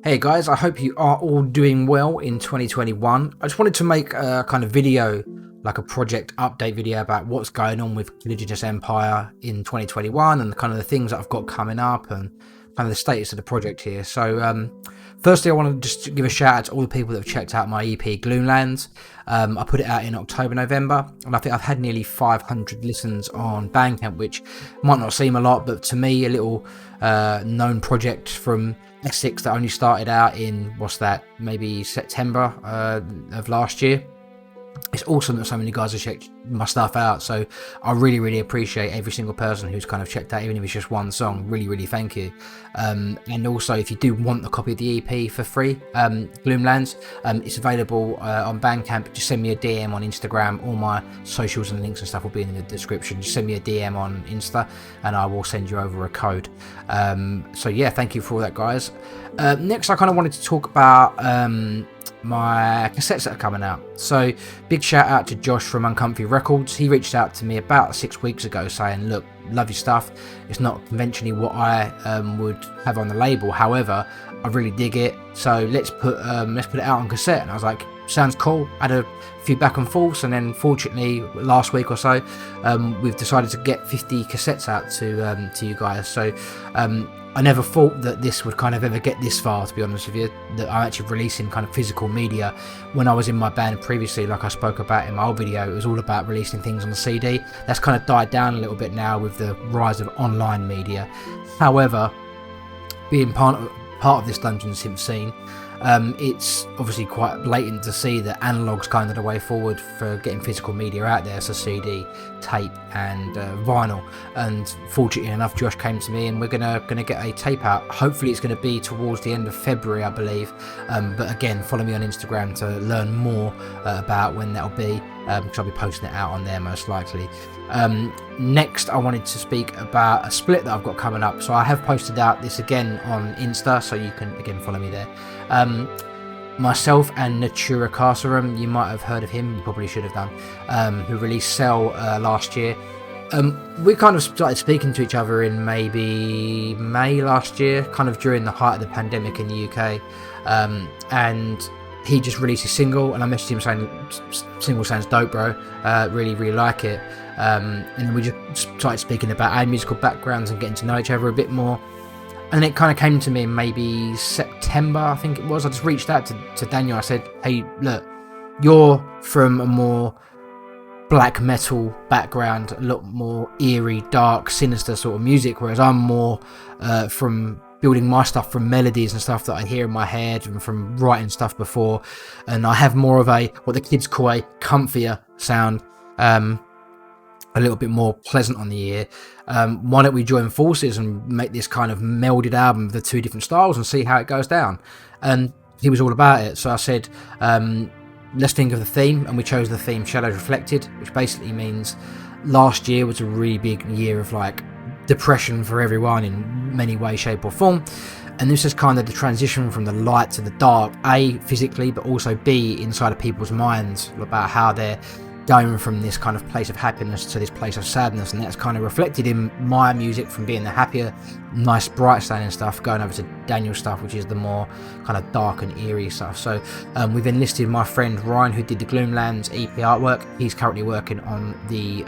Hey guys, I hope you are all doing well in 2021. I just wanted to make a kind of video, like a project update video about what's going on with Caliginous Empire in 2021 and kind of the things that I've got coming up and kind of the status of the project here. So firstly, I want to just give a shout out to all the people that have checked out my EP Gloom Lands. I put it out in October, November, and I think I've had nearly 500 listens on Bandcamp, which might not seem a lot, but to me, a little known project from Essex that only started out in, maybe September of last year. It's awesome that so many guys have checked my stuff out, so I really appreciate every single person who's kind of checked out, even if it's just one song. Really thank you. And also, if you do want a copy of the EP for free, Gloom Lands, it's available on Bandcamp. Just send me a DM on Instagram. All my socials and links and stuff will be in the description. Just send me a DM on Insta and I will send you over a code. So yeah, thank you for all that, guys. Next, I kind of wanted to talk about my cassettes that are coming out. So big shout out to Josh from Uncomfy Records. He reached out to me about 6 weeks ago saying, look, love your stuff. It's not conventionally what I would have on the label, however I really dig it, so let's put it out on cassette. And I was like, sounds cool. I had a few back and forths, and then fortunately last week or so we've decided to get 50 cassettes out to you guys. So I never thought that this would kind of ever get this far, to be honest with you, that I'm actually releasing kind of physical media. When I was in my band previously, like I spoke about in my old video, it was all about releasing things on the CD. That's kind of died down a little bit now with the rise of online media. However, being part of this Dungeon Synth scene, it's obviously quite blatant to see that analog's kind of the way forward for getting physical media out there, so CD, tape and vinyl. And fortunately enough, Josh came to me and we're gonna get a tape out. Hopefully it's going to be towards the end of February, I believe, but again, follow me on Instagram to learn more about when that'll be, because I'll be posting it out on there most likely. Next, I wanted to speak about a split that I've got coming up. So I have posted out this again on Insta, so you can again follow me there. Myself and Natura Carcerum, you might have heard of him, you probably should have done, who released Cell last year. We kind of started speaking to each other in maybe May last year, kind of during the height of the pandemic in the UK, and he just released a single, and I messaged him saying, single sounds dope, bro, really like it. And then we just started speaking about our musical backgrounds and getting to know each other a bit more. And it kind of came to me in maybe September, I think it was. I just reached out to Daniel. I said, hey, look, you're from a more black metal background, a lot more eerie, dark, sinister sort of music, whereas I'm more from building my stuff from melodies and stuff that I hear in my head and from writing stuff before. And I have more of what the kids call a comfier sound, a little bit more pleasant on the ear. Why don't we join forces and make this kind of melded album of the two different styles and see how it goes down? And he was all about it. So I said, let's think of the theme, and we chose the theme Shadows Reflected, which basically means last year was a really big year of like depression for everyone in many ways, shape or form. And this is kind of the transition from the light to the dark, A, physically, but also B, inside of people's minds, about how they're going from this kind of place of happiness to this place of sadness. And that's kind of reflected in my music, from being the happier, nice, bright sounding stuff, going over to Daniel's stuff, which is the more kind of dark and eerie stuff. So we've enlisted my friend Ryan, who did the Gloom Lands EP artwork. He's currently working on the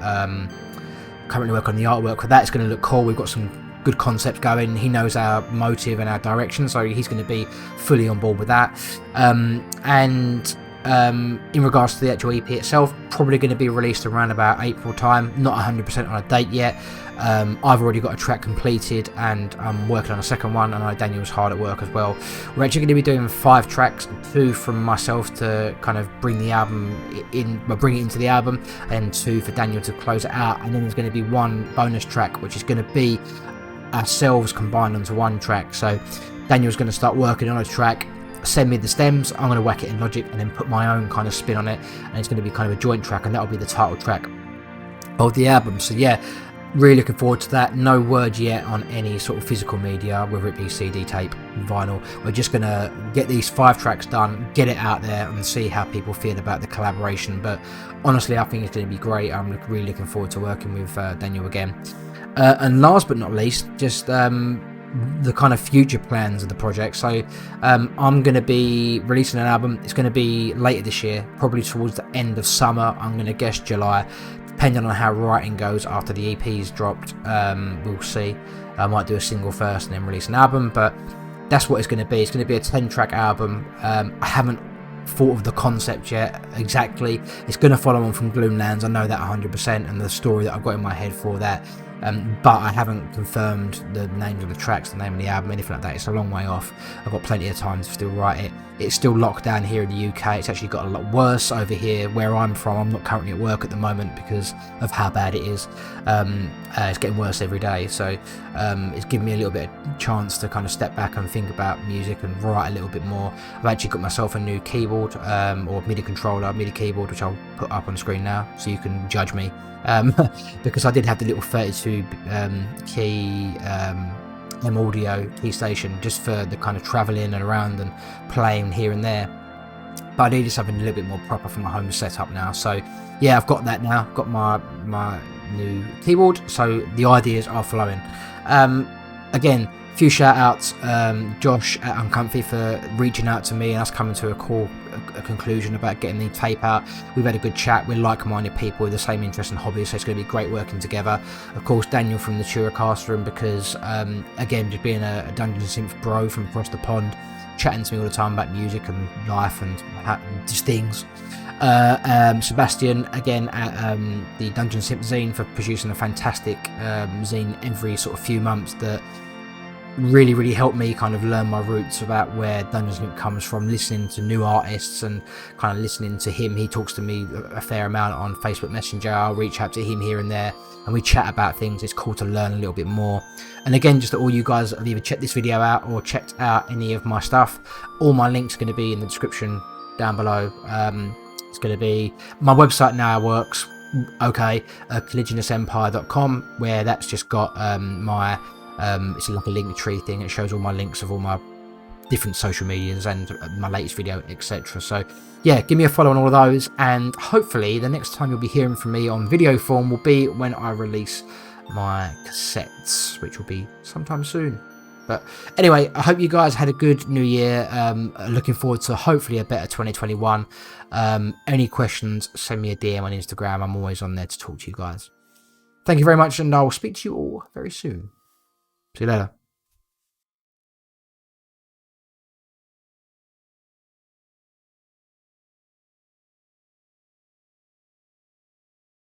artwork for that. It's going to look cool. We've got some good concepts going. He knows our motive and our direction, so he's going to be fully on board with that. In regards to the actual EP itself, probably going to be released around about April time, not 100% on a date yet. I've already got a track completed and I'm working on a second one, and I know Daniel's hard at work as well. We're actually going to be doing 5 tracks, 2 from myself to kind of bring the album bring it into the album, and 2 for Daniel to close it out. And then there's going to be 1 bonus track, which is going to be ourselves combined onto 1 track. So Daniel's going to start working on a track, send me the stems, I'm going to whack it in Logic and then put my own kind of spin on it, and it's going to be kind of a joint track, and that'll be the title track of the album. So yeah, really looking forward to that. No word yet on any sort of physical media, whether it be CD, tape, vinyl. We're just going to get these 5 tracks done, get it out there and see how people feel about the collaboration. But honestly, I think it's going to be great. I'm really looking forward to working with Daniel again. And last but not least, just the kind of future plans of the project. So I'm going to be releasing an album. It's going to be later this year, probably towards the end of summer. I'm going to guess July, depending on how writing goes after the EP's dropped. We'll see. I might do a single first and then release an album, but that's what it's going to be. It's going to be a 10-track album. I haven't thought of the concept yet exactly. It's going to follow on from Gloom Lands, I know that 100%, and the story that I've got in my head for that. But I haven't confirmed the names of the tracks, the name of the album, anything like that. It's a long way off. I've got plenty of time to still write it. It's still locked down here in the UK. It's actually got a lot worse over here where I'm from. I'm not currently at work at the moment because of how bad it is. It's getting worse every day, so it's given me a little bit of chance to kind of step back and think about music and write a little bit more. I've actually got myself a new keyboard, or MIDI controller, MIDI keyboard, which I'll put up on screen now so you can judge me. Because I did have the little 32 key M audio key station just for the kind of travelling and around and playing here and there, but I needed something a little bit more proper for my home setup now. So yeah, I've got that now, got my new keyboard, so the ideas are flowing. Again, a few shout outs, Josh at Uncomfy for reaching out to me and us coming to a conclusion about getting the tape out. We've had a good chat. We're like-minded people with the same interests and hobbies, so it's going to be great working together. Of course, Daniel from the Turacast Room, because again, just being a Dungeons and Synth bro from across the pond, chatting to me all the time about music and life and just things. Sebastian again at the Dungeons and Synth zine for producing a fantastic zine every sort of few months that really helped me kind of learn my roots about where Dungeons and Synth comes from, listening to new artists and kind of listening to him. He talks to me a fair amount on Facebook Messenger. I'll reach out to him here and there and we chat about things. It's cool to learn a little bit more. And again, just that all you guys have either checked this video out or checked out any of my stuff, all my links are going to be in the description down below. It's going to be, my website now works okay, CaliginousEmpire.com, where that's just got my it's like a link tree thing. It shows all my links of all my different social medias and my latest video, etc. So yeah, give me a follow on all of those, and hopefully the next time you'll be hearing from me on video form will be when I release my cassettes, which will be sometime soon. But anyway, I hope you guys had a good new year. Looking forward to hopefully a better 2021. Any questions, send me a DM on Instagram. I'm always on there to talk to you guys. Thank you very much, and I'll speak to you all very soon. See you later.